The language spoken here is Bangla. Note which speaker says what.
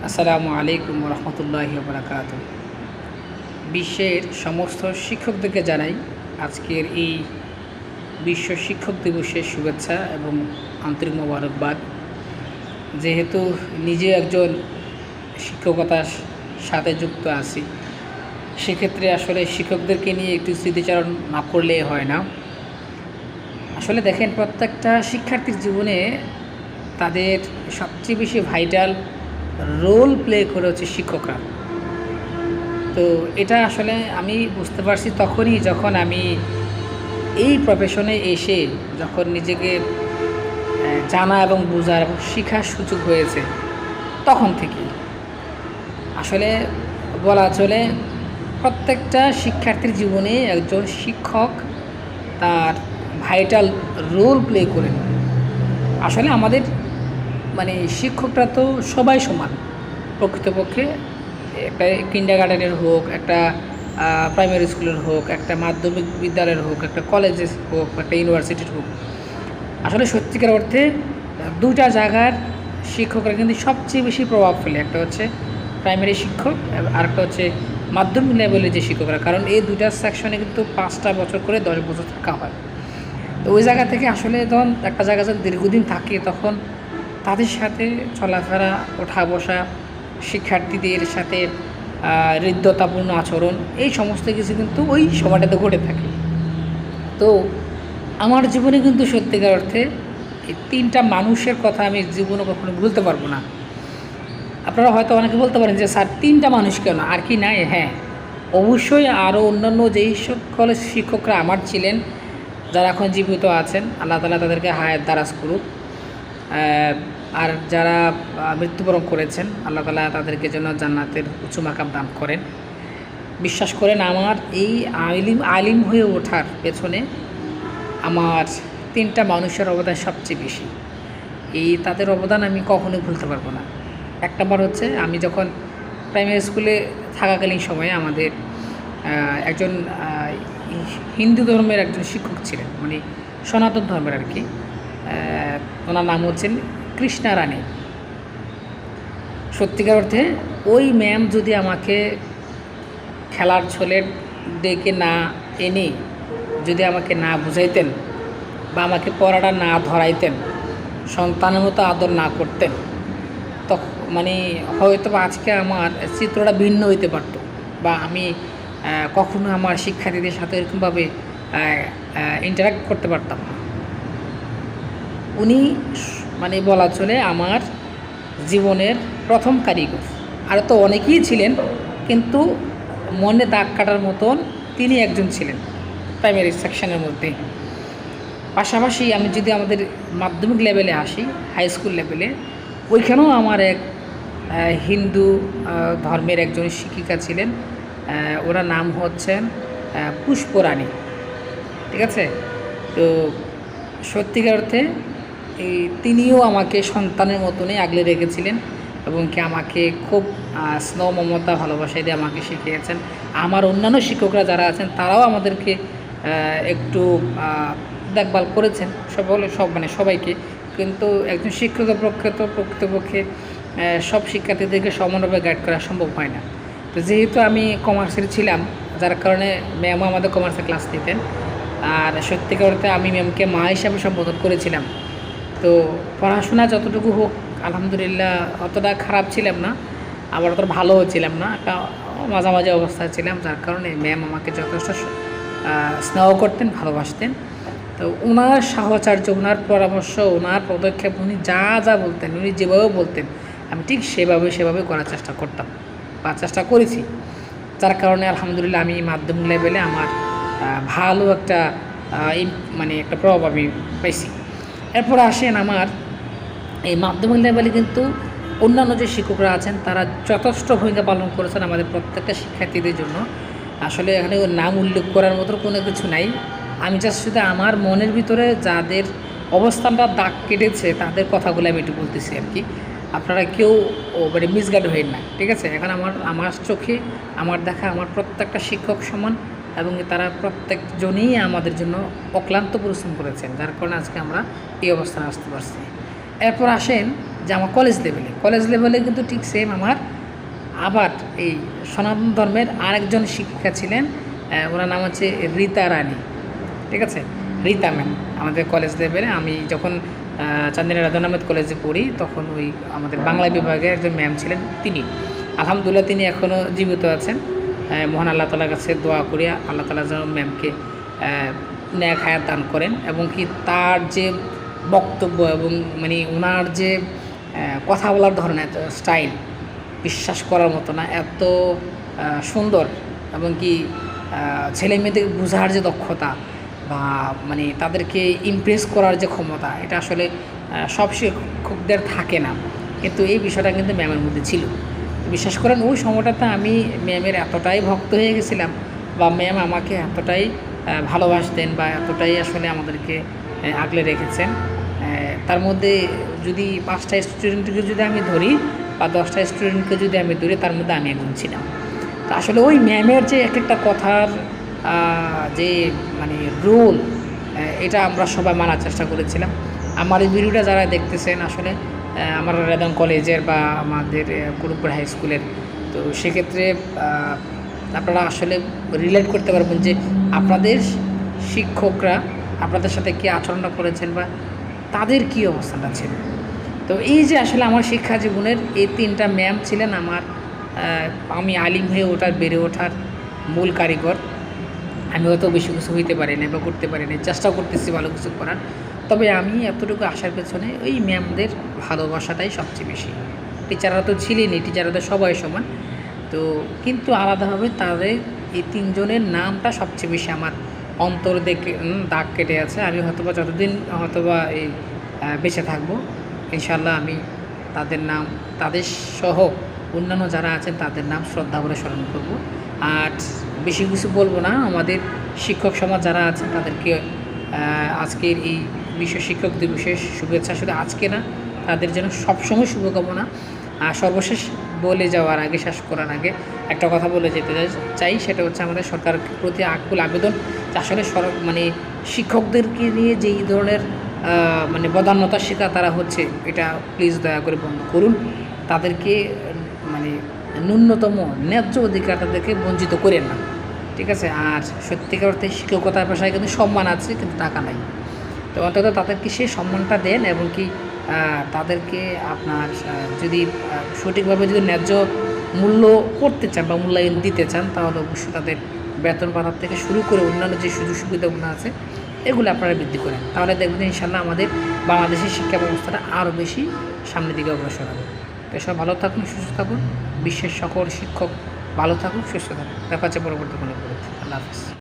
Speaker 1: আসসালামু আলাইকুম রহমতুল্লাহি বারাকাতুহু। বিশ্বের সমস্ত শিক্ষকদেরকে জানাই আজকের এই বিশ্ব শিক্ষক দিবসের শুভেচ্ছা এবং আন্তরিক মোবারকবাদ। যেহেতু নিজে একজন শিক্ষকতার সাথে যুক্ত আছি, সেক্ষেত্রে আসলে শিক্ষকদেরকে নিয়ে একটু স্মৃতিচারণ না করলে হয় না। আসলে দেখেন, প্রত্যেকটা শিক্ষার্থীর জীবনে তাদের সবচেয়ে বেশি ভাইটাল রোল প্লে করে হচ্ছে শিক্ষকরা। তো এটা আসলে আমি বুঝতে পারছি তখনই, যখন আমি এই প্রফেশনে এসে যখন নিজেকে জানা এবং বোঝার এবং শেখার সুযোগ হয়েছে, তখন থেকেই আসলে বলা চলে প্রত্যেকটা শিক্ষার্থীর জীবনে একজন শিক্ষক তার ভাইটাল রোল প্লে করেন। আসলে আমাদের শিক্ষকরা তো সবাই সমান প্রকৃতপক্ষে। একটা কিন্ডারগার্টেনের হোক, একটা প্রাইমারি স্কুলের হোক, একটা মাধ্যমিক বিদ্যালয়ের হোক, একটা কলেজের হোক, একটা ইউনিভার্সিটির হোক, আসলে সত্যিকার অর্থে দুটা জায়গার শিক্ষকরা কিন্তু সবচেয়ে বেশি প্রভাব ফেলে। একটা হচ্ছে প্রাইমারি শিক্ষক আর একটা হচ্ছে মাধ্যমিক লেভেলের যে শিক্ষকরা, কারণ এই দুটা সেকশনে কিন্তু 5টা বছর করে 10 বছর থাকা হয়। তো ওই জায়গা থেকে আসলে যখন একটা জায়গা যখন দীর্ঘদিন থাকে, তখন তাদের সাথে চলাফেরা, ওঠা বসা, শিক্ষার্থীদের সাথে হৃদ্যতাপূর্ণ আচরণ, এই সমস্ত কিছু কিন্তু ওই সময়টাতে ঘটে থাকে। তো আমার জীবনে কিন্তু সত্যিকার অর্থে এই 3টা মানুষের কথা আমি জীবনে কখনো ভুলতে পারবো না। আপনারা হয়তো অনেকে বলতে পারেন যে স্যার 3টা মানুষ কেন, আর কি নাই? হ্যাঁ, অবশ্যই আরও অন্যান্য যেই সকল শিক্ষকরা আমার ছিলেন, যারা এখন জীবিত আছেন, আল্লাহ তাআলা তাদেরকে হায়াত দারাজ করুক। আর যারা মৃত্যুবরণ করেছেন, আল্লাহ তাআলা তাদেরকে যেন জান্নাতের উঁচু মাকাম দান করেন। বিশ্বাস করেন, আমার এই আলিম হয়ে ওঠার পেছনে আমার 3টা মানুষের অবদান সবচেয়ে বেশি। তাদের অবদান আমি কখনোই ভুলতে পারবো না। এক নম্বর হচ্ছে, আমি যখন প্রাইমারি স্কুলে থাকাকালীন সময়ে আমাদের একজন হিন্দু ধর্মের একজন শিক্ষক ছিলেন, সনাতন ধর্মের আর কি। ওনার নাম হচ্ছেন কৃষ্ণা রানী। সত্যিকার অর্থে ওই ম্যাম যদি আমাকে খেলার ছলে ডেকে না এনে যদি আমাকে না বুঝাইতেন বা আমাকে পড়াটা না ধরাইতেন, সন্তানের মতো আদর না করতেন, তখন হয়তো আজকে আমার চিত্রটা ভিন্ন হইতে পারত, বা আমি কখনো আমার শিক্ষার্থীদের সাথে এরকমভাবে ইন্টারাক্ট করতে পারতাম না। উনি বলা চলে আমার জীবনের প্রথম কারিগর। আর তো অনেকেই ছিলেন, কিন্তু মনে দাগ কাটার মতন তিনি একজন ছিলেন প্রাইমারি সেকশনের মধ্যে। পাশাপাশি আমি যদি আমাদের মাধ্যমিক লেভেলে আসি, হাই স্কুল লেভেলে, ওইখানেও আমার এক হিন্দু ধর্মের একজন শিক্ষিকা ছিলেন। ওনার নাম হচ্ছেন পুষ্পরানী। ঠিক আছে? তো সত্যিকার অর্থে তিনিও আমাকে সন্তানের মতনই আগলে রেখেছিলেন এবং কি আমাকে খুব স্নেহ, মমতা, ভালোবাসায় দিয়ে আমাকে শিখিয়েছেন। আমার অন্যান্য শিক্ষকরা যারা আছেন, তারাও আমাদেরকে একটু দেখভাল করেছেন, সবাইকে। কিন্তু একজন শিক্ষকের প্রকৃতপক্ষে সব শিক্ষার্থীদেরকে সমানভাবে গাইড করা সম্ভব হয় না। তো যেহেতু আমি কমার্সের ছিলাম, যার কারণে ম্যামও আমাদের কমার্সের ক্লাস নিতেন। আর সত্যিকার অর্থে আমি ম্যামকে মা হিসাবে সম্বোধন করেছিলাম। তো পড়াশোনা যতটুকু হোক, আলহামদুলিল্লাহ অতটা খারাপ ছিলাম না, আবার অতটা ভালোও ছিলাম না, একটা মাঝামাঝি অবস্থায় ছিলাম। যার কারণে ম্যাম আমাকে যথেষ্ট স্নেহ করতেন, ভালোবাসতেন। তো ওনার সাহচর্য, ওনার পরামর্শ, ওনার পদক্ষেপ, উনি যা বলতেন, উনি যেভাবে বলতেন, আমি ঠিক সেভাবে করার চেষ্টা করতাম বা চেষ্টা করেছি। যার কারণে আলহামদুলিল্লাহ আমি মাধ্যমিক লেভেলে আমার ভালো একটা একটা প্রভাব আমি পাইছি। এরপর আসেন, আমার এই মাধ্যমিক লেভেলে কিন্তু অন্যান্য যে শিক্ষকরা আছেন, তারা যথেষ্ট ভূমিকা পালন করেছেন আমাদের প্রত্যেকটা শিক্ষার্থীদের জন্য। আসলে এখানে নাম উল্লেখ করার মতো কোনো কিছু নাই। আমি জাস্ট শুধু আমার মনের ভিতরে যাদের অবস্থানটা দাগ কেটেছে তাদের কথাগুলো আমি একটু বলতেছি আর কি। আপনারা কেউ মিসগাইড হবেন না, ঠিক আছে? এখন আমার চোখে আমার দেখা আমার প্রত্যেকটা শিক্ষক সমান, এবং তারা প্রত্যেকজনই আমাদের জন্য অক্লান্ত পরিশ্রম করেছেন, যার কারণে আজকে আমরা এই অবস্থানে আসতে পারছি। এরপর আসেন, যে আমার কলেজ লেভেলে কিন্তু ঠিক সেম আমার আবার এই সনাতন ধর্মের আরেকজন শিক্ষিকা ছিলেন, ওনার নাম হচ্ছে রীতা রানী, ঠিক আছে, রীতা ম্যাম। আমাদের কলেজ লেভেলে আমি যখন চান্দিনা রাধান আহমেদ কলেজে পড়ি তখন ওই আমাদের বাংলা বিভাগে একজন ম্যাম ছিলেন, তিনি আলহামদুলিল্লাহ তিনি এখনও জীবিত আছেন। মহান আল্লাহ তালার কাছে দোয়া করি আল্লাহ তালা যেন ম্যামকে ন্যাক হায়াত দান করেন, এবং কি তার যে বক্তব্য এবং মানে ওনার যে কথা বলার ধরনের স্টাইল বিশ্বাস করার মতো না, এত সুন্দর, এবং কি ছেলে মেয়েদের বোঝার যে দক্ষতা বা মানে তাদেরকে ইমপ্রেস করার যে ক্ষমতা, এটা আসলে সব শিক্ষকদের থাকে না, কিন্তু এই বিষয়টা কিন্তু ম্যামের মধ্যে ছিল। বিশ্বাস করেন ওই সময়টাতে আমি ম্যামের এতটাই ভক্ত হয়ে গেছিলাম, বা ম্যাম আমাকে এতটাই ভালোবাসতেন বা এতটাই আসলে আমাদেরকে আগলে রেখেছেন। তার মধ্যে যদি 5টা স্টুডেন্টকে যদি আমি ধরি বা 10টা স্টুডেন্টকে যদি আমি ধরি, তার মধ্যে আমি একজন ছিলাম। তো আসলে ওই ম্যামের যে একটা কথার যে মানে রোল, এটা আমরা সবাই মানার চেষ্টা করেছিলাম। আমার এই ভিডিওটা যারা দেখতেছেন আসলে আমার রেদন কলেজের বা আমাদের কুরুপুর হাই স্কুলের, তো সেক্ষেত্রে আপনারা আসলে রিলেট করতে পারবেন যে আপনাদের শিক্ষকরা আপনাদের সাথে কী আচরণটা করেছেন বা তাদের কী অবস্থানটা ছিল। তো এই যে আসলে আমার শিক্ষা জীবনের এই 3টা ম্যাম ছিলেন আমার, আমি আলিম হয়ে বেড়ে ওঠার মূল কারিগর। আমি হয়তো বেশি কিছু হইতে পারি না বা করতে পারি না, চেষ্টা করতেছি ভালো কিছু করার, তবে আমি এতটুকু আসার পেছনে ওই ম্যামদের ভালোবাসাটাই সবচেয়ে বেশি। টিচাররা তো ছিলেনই, টিচাররা তো সবাই সমান, তো কিন্তু আলাদাভাবে তাদের এই 3 জনের নামটা সবচেয়ে বেশি আমার অন্তর দেখে দাগ কেটে আছে। আমি হয়তোবা যতদিন হয়তোবা এই বেঁচে থাকবো ইনশাল্লাহ আমি তাদের নাম, তাদের সহ অন্যান্য যারা আছেন তাদের নাম শ্রদ্ধা করে স্মরণ করব। আর বেশি কিছু বলবো না। আমাদের শিক্ষক সমাজ যারা আছেন তাদেরকে আজকের এই বিশ্ব শিক্ষক দিবসের শুভেচ্ছা, শুধু আজকে না, তাদের যেন সবসময় শুভকামনা। আর সর্বশেষ বলে যাওয়ার আগে, শেষ করার আগে একটা কথা বলে যেতে চাই, সেটা হচ্ছে আমাদের সরকারের প্রতি আকুল আবেদন যে আসলে মানে শিক্ষকদেরকে নিয়ে যেই ধরনের মানে বদান্যতার শিকার তারা হচ্ছে, এটা প্লিজ দয়া করে বন্ধ করুন। তাদেরকে মানে ন্যূনতম ন্যায্য অধিকার তাদেরকে বঞ্চিত করেন না, ঠিক আছে। আর সত্যিকার অর্থে শিক্ষকতার পেশায় কিন্তু সম্মান আছে, কিন্তু টাকা নাই। তো অন্তত তাদেরকে সেই সম্মানটা দেন, এবং কি তাদেরকে আপনার যদি সঠিকভাবে যদি ন্যায্য মূল্য করতে চান বা মূল্যায়ন দিতে চান, তাহলে অবশ্যই তাদের বেতন ভাতার থেকে শুরু করে অন্যান্য যে সুযোগ সুবিধাগুলো আছে এগুলো আপনারা বৃদ্ধি করেন, তাহলে দেখবেন ইনশাল্লাহ আমাদের বাংলাদেশের শিক্ষা ব্যবস্থাটা আরও বেশি সামনের দিকে অগ্রসর হবে। তো সব ভালো থাকুন, সুস্থ থাকুন, বিশ্বের সকল শিক্ষক ভালো থাকুন, সুস্থ থাকুন। দেখা হচ্ছে পরবর্তী কোনো। আল্লাহ হাফিজ।